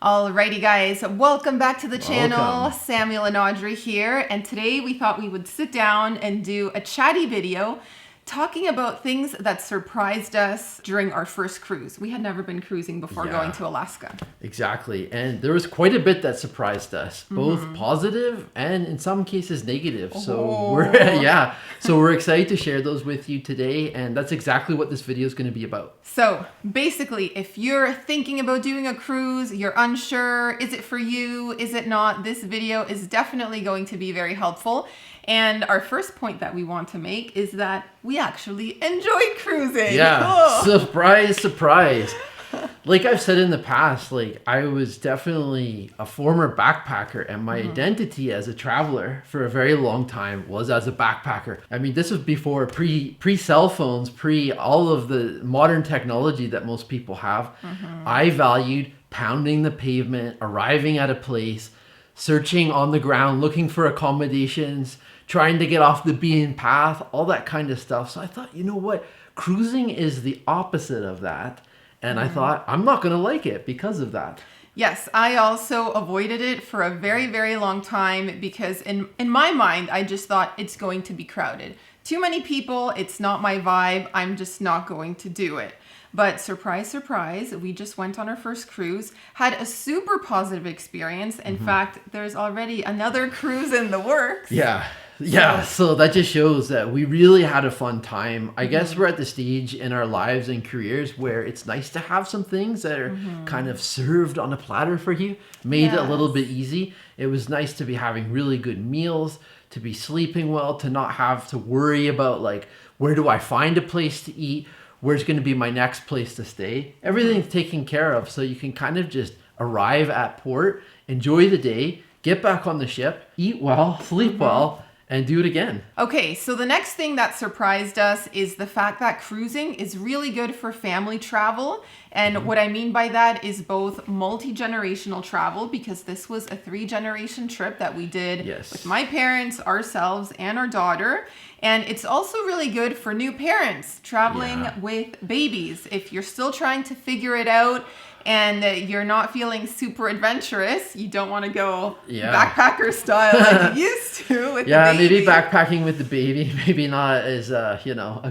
Alrighty guys, welcome back to the channel. Welcome. Samuel and Audrey here, and today we thought we would sit down and do a chatty video talking about things that surprised us during our first cruise. We had never been cruising before going to Alaska. Exactly, and there was quite a bit that surprised us, both positive and in some cases negative. So we're excited to share those with you today, and that's exactly what this video is going to be about. So basically, if you're thinking about doing a cruise, you're unsure, is it for you, is it not, this video is definitely going to be very helpful. And our first point that we want to make is that we actually enjoy cruising. Yeah, surprise, surprise. Like I've said in the past, like I was definitely a former backpacker, and my identity as a traveler for a very long time was as a backpacker. I mean, this was before pre cell phones, pre all of the modern technology that most people have. I valued pounding the pavement, arriving at a place, searching on the ground, looking for accommodations, trying to get off the beaten path, all that kind of stuff. So I thought, you know what? Cruising is the opposite of that. And I thought, I'm not going to like it because of that. Yes, I also avoided it for a very, very long time because in my mind, I just thought it's going to be crowded. Too many people, it's not my vibe, I'm just not going to do it. But surprise, surprise, we just went on our first cruise, had a super positive experience. In fact, there's already another cruise in the works. So that just shows that we really had a fun time. I guess we're at the stage in our lives and careers where it's nice to have some things that are kind of served on a platter for you, made a little bit easy. It was nice to be having really good meals, to be sleeping well, to not have to worry about like, where do I find a place to eat? Where's going to be my next place to stay? Everything's taken care of, so you can kind of just arrive at port, enjoy the day, get back on the ship, eat well, sleep well, and do it again. Okay, so the next thing that surprised us is the fact that cruising is really good for family travel. And what I mean by that is both multi-generational travel, because this was a 3-generation trip that we did with my parents, ourselves, and our daughter. And it's also really good for new parents traveling with babies. If you're still trying to figure it out and you're not feeling super adventurous, you don't want to go backpacker style like you used to with the baby. Maybe backpacking with the baby, maybe not as a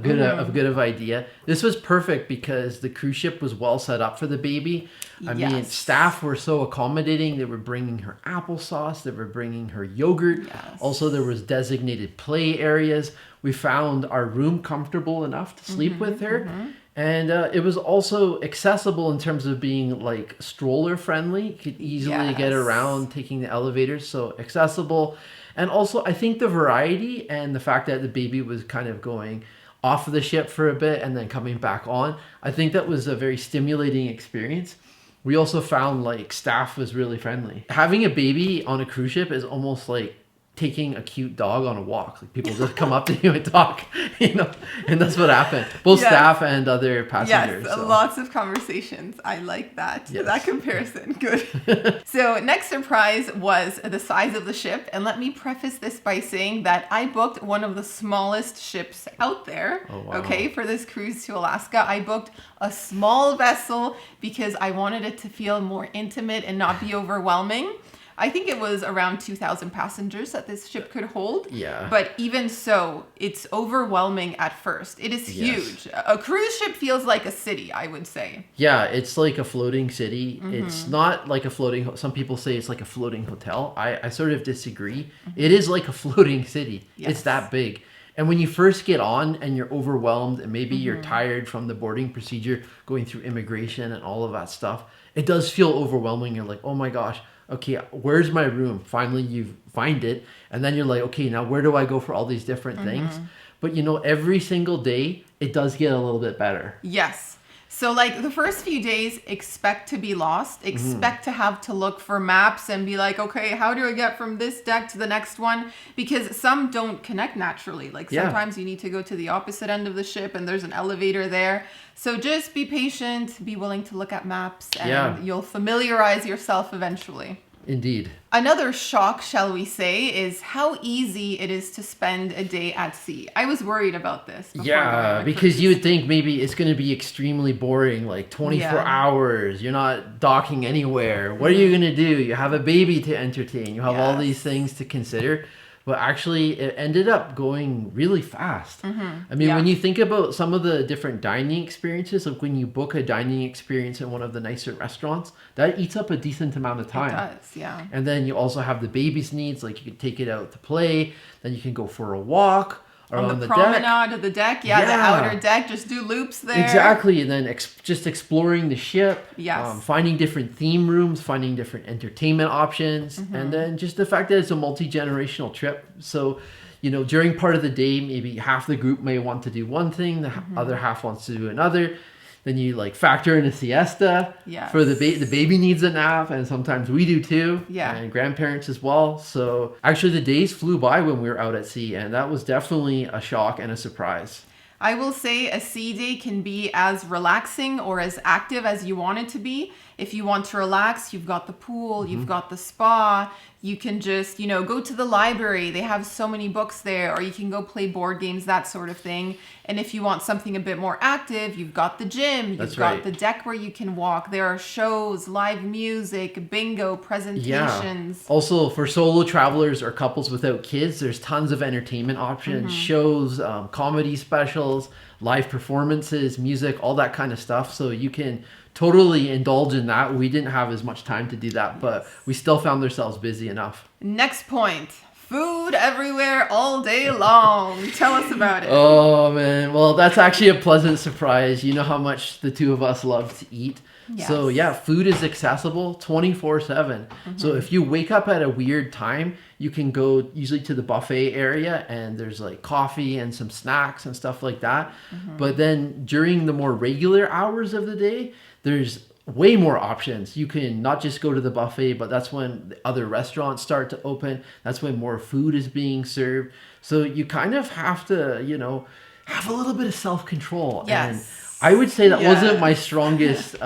good of idea. This was perfect because the cruise ship was well set up for the baby. I mean, staff were so accommodating. They were bringing her applesauce, they were bringing her yogurt. Also, there was designated play areas. We found our room comfortable enough to sleep with her. And it was also accessible in terms of being like stroller friendly. You could easily get around taking the elevators, so accessible. And also I think the variety and the fact that the baby was kind of going off of the ship for a bit and then coming back on, I think that was a very stimulating experience. We also found like staff was really friendly. Having a baby on a cruise ship is almost like taking a cute dog on a walk. Like people just come up to you and talk, and that's what happened. Both staff and other passengers. Yes, lots of conversations. I like that. That comparison. Good. So next surprise was the size of the ship. And let me preface this by saying that I booked one of the smallest ships out there. Okay, for this cruise to Alaska. I booked a small vessel because I wanted it to feel more intimate and not be overwhelming. I think it was around 2,000 passengers that this ship could hold. But even so, it's overwhelming at first. It is huge. A cruise ship feels like a city, I would say. Yeah, it's like a floating city. It's not like a floating... Some people say it's like a floating hotel. I sort of disagree. It is like a floating city. It's that big. And when you first get on and you're overwhelmed and maybe you're tired from the boarding procedure, going through immigration and all of that stuff, it does feel overwhelming. You're like, oh my gosh, okay, where's my room? Finally, you find it. And then you're like, okay, now where do I go for all these different things? But every single day, it does get a little bit better. Yes. So like the first few days, expect to be lost, expect to have to look for maps and be like, okay, how do I get from this deck to the next one? Because some don't connect naturally. Like sometimes you need to go to the opposite end of the ship and there's an elevator there. So just be patient, be willing to look at maps, and you'll familiarize yourself eventually. Indeed. Another shock, shall we say, is how easy it is to spend a day at sea. I was worried about this. Yeah, because you would think maybe it's going to be extremely boring, like 24 hours. You're not docking anywhere. What are you going to do? You have a baby to entertain. You have all these things to consider. But actually, it ended up going really fast. I mean, when you think about some of the different dining experiences, like when you book a dining experience in one of the nicer restaurants, that eats up a decent amount of time. It does, yeah. And then you also have the baby's needs, like you can take it out to play, then you can go for a walk. Or on the promenade of the deck, the outer deck, just do loops there. Exactly, and then just exploring the ship, yes, finding different theme rooms, finding different entertainment options, and then just the fact that it's a multi-generational trip. So, you know, during part of the day, maybe half the group may want to do one thing, the other half wants to do another. Then you like factor in a siesta for the baby needs a nap, and sometimes we do too, and grandparents as well. So actually the days flew by when we were out at sea, and that was definitely a shock and a surprise. I will say a sea day can be as relaxing or as active as you want it to be. If you want to relax, you've got the pool, you've got the spa. You can just, you know, go to the library. They have so many books there, or you can go play board games, that sort of thing. And if you want something a bit more active, you've got the gym, you've got the deck where you can walk. There are shows, live music, bingo, presentations. Also, for solo travelers or couples without kids, there's tons of entertainment options, shows, comedy specials, live performances, music, all that kind of stuff. So you can totally indulge in that. We didn't have as much time to do that, but we still found ourselves busy enough. Next point. Food everywhere all day long. Tell us about it. Oh, man. Well, that's actually a pleasant surprise. You know how much the two of us love to eat. Yes. So, yeah, food is accessible 24/7. So if you wake up at a weird time, you can go usually to the buffet area, and there's like coffee and some snacks and stuff like that. But then during the more regular hours of the day, there's way more options. You can not just go to the buffet, but that's when the other restaurants start to open. That's when more food is being served. So you kind of have to, you know, have a little bit of self-control. Yes. And I would say that wasn't my strongest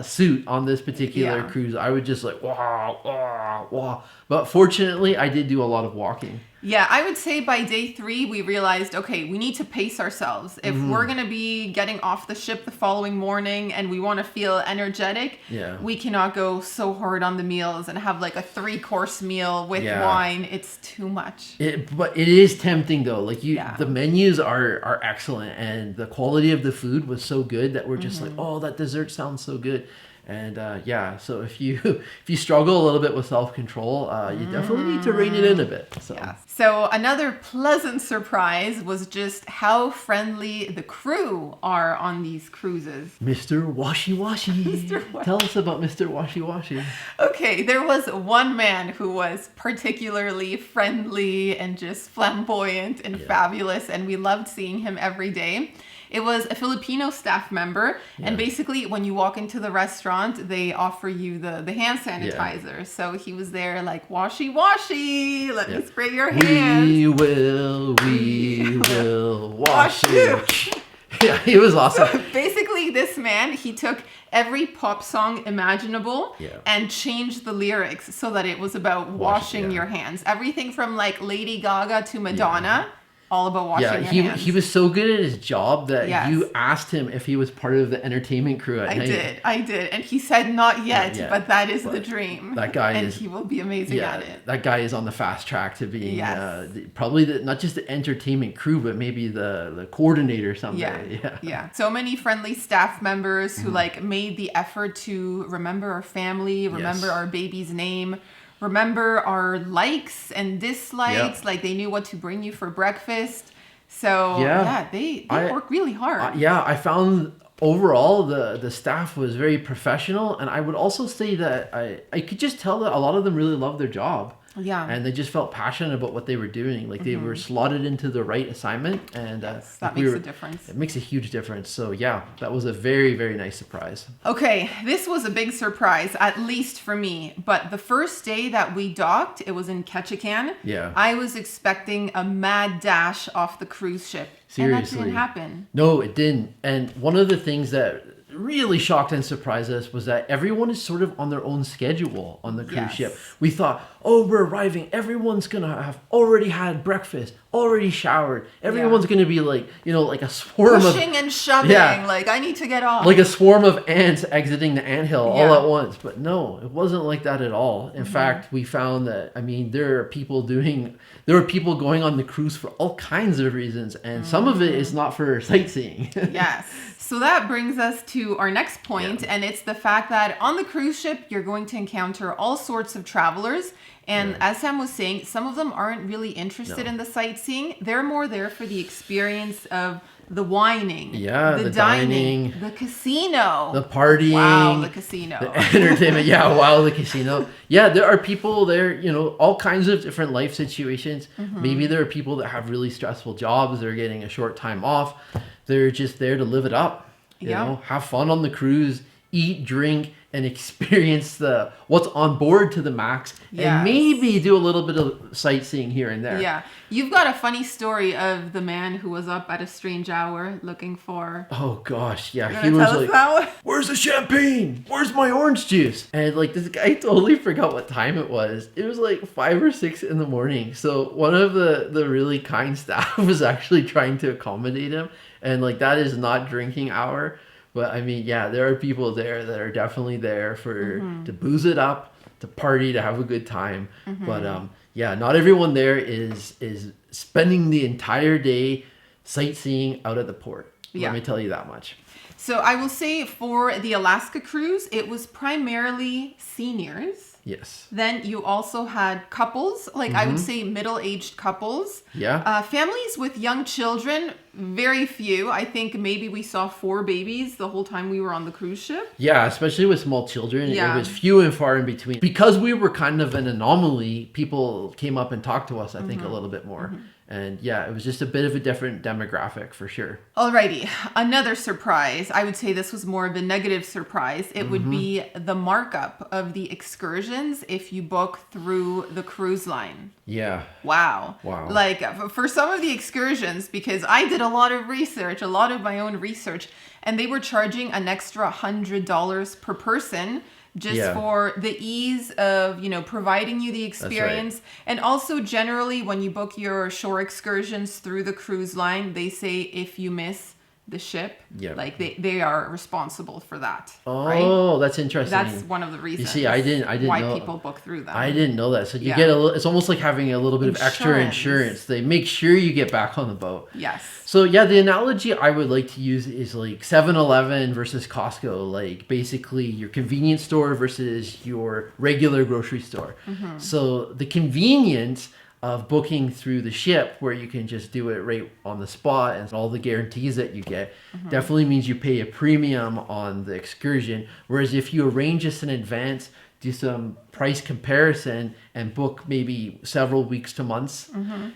suit on this particular cruise. I would just like, wah, wah, wah. But fortunately, I did do a lot of walking. Yeah, I would say by day 3, we realized, okay, we need to pace ourselves. If we're going to be getting off the ship the following morning and we want to feel energetic, we cannot go so hard on the meals and have like a 3-course meal with wine. It's too much. But it is tempting though. Like the menus are excellent, and the quality of the food was so good that we're just like, oh, that dessert sounds so good. And so if you struggle a little bit with self-control, you definitely need to rein it in a bit. So another pleasant surprise was just how friendly the crew are on these cruises. Mr. Washy Washy. Tell us about Mr. Washy Washy. Okay, there was one man who was particularly friendly and just flamboyant and fabulous, and we loved seeing him every day. It was a Filipino staff member, and basically when you walk into the restaurant, they offer you the hand sanitizer. So he was there like, washy washy, let me spray your hands. We will wash you. Yeah, he was awesome. So basically, this man, he took every pop song imaginable and changed the lyrics so that it was about washing your hands. Everything from like Lady Gaga to Madonna. All about washing your hands. He was so good at his job that you asked him if he was part of the entertainment crew at night. I did. And he said not yet, but that is the dream. That guy and he will be amazing at it. That guy is on the fast track to being probably not just the entertainment crew, but maybe the coordinator someday. Yeah. So many friendly staff members who like made the effort to remember our family, remember our baby's name, remember our likes and dislikes. Like they knew what to bring you for breakfast. So they work really hard. I found overall the staff was very professional, and I would also say that I could just tell that a lot of them really loved their job. Yeah. And they just felt passionate about what they were doing. Like they were slotted into the right assignment, and that makes a difference. It makes a huge difference. So that was a very, very nice surprise. Okay, this was a big surprise, at least for me. But the first day that we docked, it was in Ketchikan. Yeah. I was expecting a mad dash off the cruise ship. Seriously. And that didn't happen. No, it didn't. And one of the things that really shocked and surprised us was that everyone is sort of on their own schedule on the cruise ship. We thought, oh, we're arriving. Everyone's going to have already had breakfast, already showered. Everyone's going to be like, you know, like a swarm pushing and shoving. Like, I need to get off. Like a swarm of ants exiting the anthill all at once. But no, it wasn't like that at all. In fact, we found that, I mean, there were people going on the cruise for all kinds of reasons. And some of it is not for sightseeing. Yes. So that brings us to our next point, and it's the fact that on the cruise ship, you're going to encounter all sorts of travelers. And as Sam was saying, some of them aren't really interested in the sightseeing. They're more there for the experience of the whining, the dining, the casino, the partying, wow, the casino, the entertainment, the casino. Yeah, there are people there, you know, all kinds of different life situations. Maybe there are people that have really stressful jobs. They're getting a short time off. They're just there to live it up, you know, have fun on the cruise, eat, drink, and experience what's on board to the max, and maybe do a little bit of sightseeing here and there. Yeah. You've got a funny story of the man who was up at a strange hour looking for... Oh gosh, yeah. He was like, where's the champagne? Where's my orange juice? And like this guy totally forgot what time it was. It was like 5 or 6 in the morning. So one of the really kind staff was actually trying to accommodate him. And like that is not drinking hour. But I mean, yeah, there are people there that are definitely there to booze it up, to party, to have a good time. But yeah, not everyone there is spending the entire day sightseeing out at the port. Let me tell you that much. So I will say for the Alaska cruise, it was primarily seniors. Yes. Then you also had couples, like I would say middle-aged couples. Yeah. Families with young children, very few. I think maybe we saw 4 babies the whole time we were on the cruise ship. Yeah, especially with small children. It was few and far in between. Because we were kind of an anomaly, people came up and talked to us, I think, a little bit more. And yeah, it was just a bit of a different demographic for sure. Alrighty, another surprise. I would say this was more of a negative surprise. It would be the markup of the excursions if you book through the cruise line. Yeah. Wow. Like for some of the excursions, because I did a lot of research, a lot of my own research, and they were charging an extra $100 per person just for the ease of, you know, providing you the experience. And also generally when you book your shore excursions through the cruise line, they say if you miss the ship, like they are responsible for that. Oh, that's interesting. That's one of the reasons. You see, I didn't why know people book through them. I didn't know that. So you get it's almost like having a little bit of extra insurance. They make sure you get back on the boat. Yes. So yeah, the analogy I would like to use is like 7-Eleven versus Costco, like basically your convenience store versus your regular grocery store. So the convenience of booking through the ship where you can just do it right on the spot and all the guarantees that you get definitely means you pay a premium on the excursion. Whereas if you arrange this in advance, do some price comparison and book maybe several weeks to months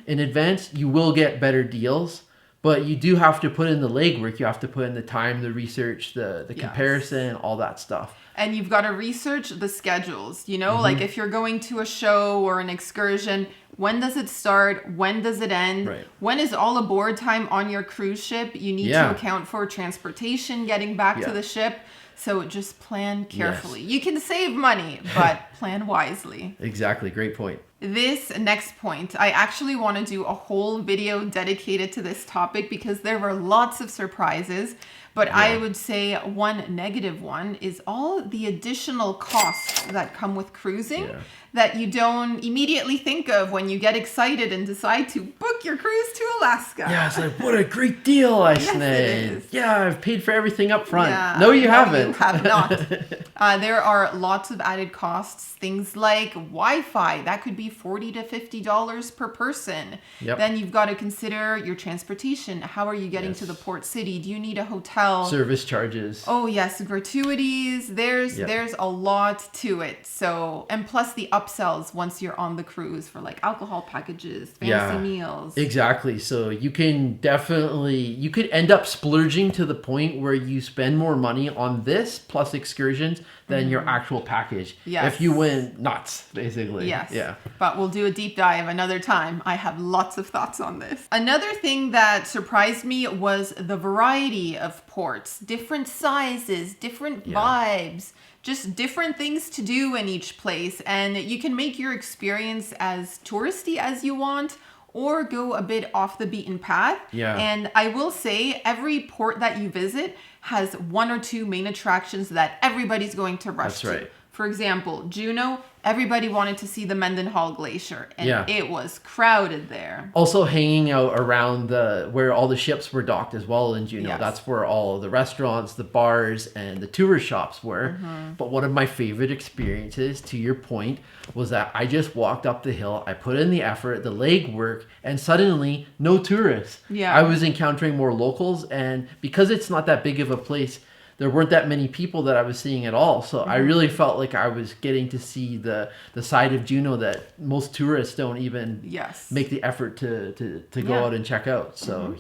in advance, you will get better deals. But you do have to put in the legwork. You have to put in the time, the research, the comparison, all that stuff. And you've got to research the schedules, you know, like if you're going to a show or an excursion, when does it start? When does it end? When is all aboard time on your cruise ship? You need to account for transportation, getting back to the ship. So just plan carefully. You can save money, but plan wisely. Exactly. Great point. This next point, I actually want to do a whole video dedicated to this topic because there were lots of surprises. But I would say one negative one is all the additional costs that come with cruising that you don't immediately think of when you get excited and decide to book your cruise to Alaska. Yeah, it's like, what a great deal I snagged. Yeah, I've paid for everything up front. No, you haven't. You have not. There are lots of added costs. Things like Wi-Fi. That could be $40 to $50 per person. Then you've got to consider your transportation. How are you getting to the port city? Do you need a hotel? Service charges. Oh yes, gratuities. There's a lot to it. So, and plus the upsells once you're on the cruise for like alcohol packages, fancy meals. Exactly. So you can you could end up splurging to the point where you spend more money on this plus excursions than your actual package. If you went nuts, basically. Yeah. But we'll do a deep dive another time. I have lots of thoughts on this. Another thing that surprised me was the variety of ports, different sizes, different vibes, just different things to do in each place. And you can make your experience as touristy as you want, or go a bit off the beaten path. Yeah. And I will say every port that you visit has 1 or 2 main attractions that everybody's going to rush to. That's right. For example, Juneau, everybody wanted to see the Mendenhall Glacier, and it was crowded there. Also hanging out around where all the ships were docked as well in Juneau. Yes. That's where all the restaurants, the bars, and the tourist shops were. But one of my favorite experiences, to your point, was that I just walked up the hill, I put in the effort, the legwork, and suddenly no tourists. Yeah. I was encountering more locals, and because it's not that big of a place, there weren't that many people that I was seeing at all. So I really felt like I was getting to see the side of Juneau that most tourists don't even make the effort to go out and check out. So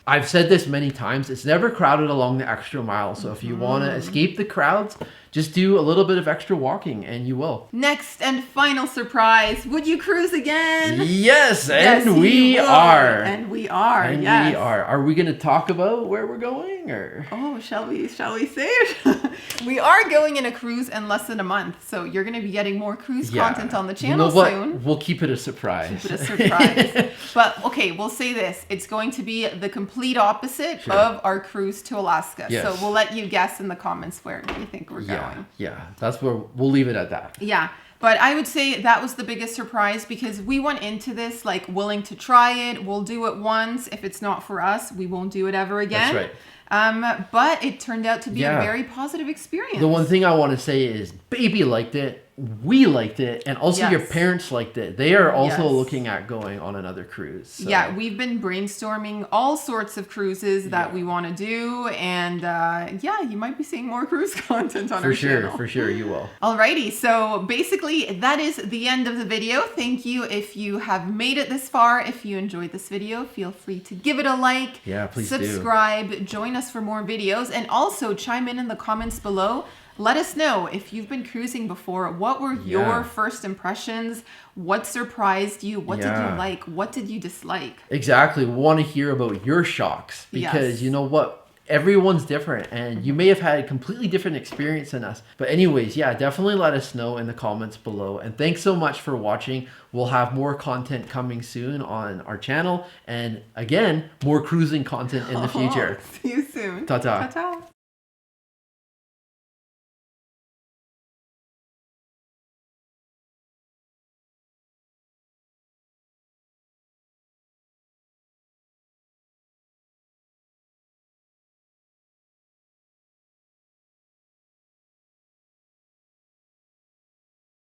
I've said this many times, it's never crowded along the extra mile. So if you want to escape the crowds, just do a little bit of extra walking and you will. Next and final surprise, would you cruise again? Yes, and we are. And we are, and yes. we are. Are we going to talk about where we're going, or? Oh, shall we say it? We are going in a cruise in less than a month, so you're going to be getting more cruise content on the channel soon. We'll keep it a surprise. Keep it a surprise. But okay, we'll say this. It's going to be the complete opposite of our cruise to Alaska. Yes. So we'll let you guess in the comments where you think we're going. Yeah, that's where we'll leave it at that. Yeah. But I would say that was the biggest surprise because we went into this like willing to try it. We'll do it once. If it's not for us, we won't do it ever again. That's right. But it turned out to be a very positive experience. The one thing I want to say is baby liked it. We liked it, and also your parents liked it. They are also looking at going on another cruise. So. Yeah, we've been brainstorming all sorts of cruises that we want to do, and you might be seeing more cruise content on our channel. For sure, you will. Alrighty, so basically that is the end of the video. Thank you if you have made it this far. If you enjoyed this video, feel free to give it a like. Yeah, please subscribe, join us for more videos, and also chime in the comments below. Let us know if you've been cruising before. What were your first impressions? What surprised you? What did you like? What did you dislike? Exactly. We want to hear about your shocks because you know what? Everyone's different and you may have had a completely different experience than us. But anyways, definitely let us know in the comments below. And thanks so much for watching. We'll have more content coming soon on our channel. And again, more cruising content in the future. See you soon. Ta-ta. Ta-ta.